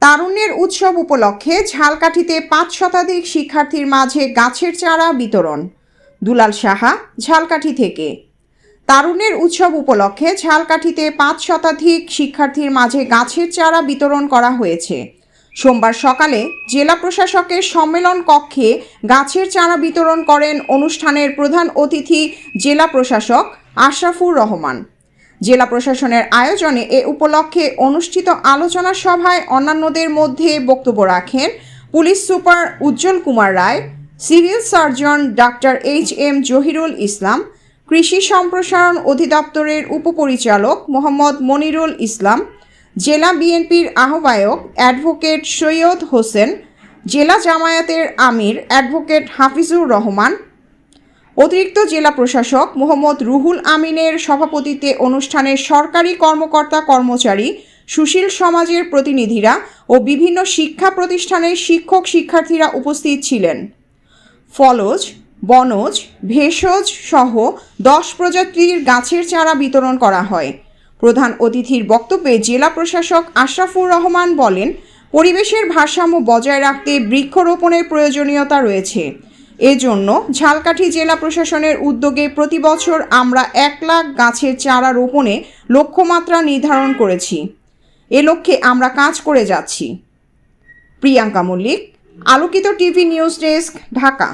তারুণ্যের উৎসব উপলক্ষে ঝালকাঠিতে ৫ শতাধিক শিক্ষার্থীর মাঝে গাছের চারা বিতরণ। দুলাল সাহা, ঝালকাঠি থেকে। তারুণ্যের উৎসব উপলক্ষে ঝালকাঠিতে ৫ শতাধিক শিক্ষার্থীর মাঝে গাছের চারা বিতরণ করা হয়েছে। সোমবার সকালে জেলা প্রশাসকের সম্মেলন কক্ষে গাছের চারা বিতরণ করেন অনুষ্ঠানের প্রধান অতিথি জেলা প্রশাসক আশরাফুর রহমান। জেলা প্রশাসনের আয়োজনে এ উপলক্ষে অনুষ্ঠিত আলোচনা সভায় অন্যান্যদের মধ্যে বক্তব্য রাখেন police super Ujjwal Kumar Roy, civil surgeon doctor HM Zahirul Islam, কৃষি সম্প্রসারণ অধিদপ্তরের উপপরিচালক মোহাম্মদ মনিরুল ইসলাম, জেলা বিএনপির আহ্বায়ক অ্যাডভোকেট সৈয়দ হোসেন, জেলা জামায়াতের আমির অ্যাডভোকেট হাফিজুর রহমান, অতিরিক্ত জেলা প্রশাসক মোহাম্মদ রুহুল আমিনের সভাপতিত্বে অনুষ্ঠানে সরকারি কর্মকর্তা কর্মচারী, সুশীল সমাজের প্রতিনিধিরা ও বিভিন্ন শিক্ষা প্রতিষ্ঠানের শিক্ষক শিক্ষার্থীরা উপস্থিত ছিলেন। ফলজ, বনজ, ভেষজ সহ 10 প্রজাতির গাছের চারা বিতরণ করা হয়। প্রধান অতিথির বক্তব্যে জেলা প্রশাসক আশরাফুর রহমান বলেন, পরিবেশের ভারসাম্য বজায় রাখতে বৃক্ষরোপণের প্রয়োজনীয়তা রয়েছে। এজন্য ঝালকাঠি জেলা প্রশাসনের উদ্যোগে প্রতি বছর আমরা 1 লাখ গাছের চারা রোপণে লক্ষ্যমাত্রা নির্ধারণ করেছি। এ লক্ষ্যে আমরা কাজ করে যাচ্ছি। প্রিয়াঙ্কা মল্লিক, আলোকিত টিভি নিউজ ডেস্ক, ঢাকা।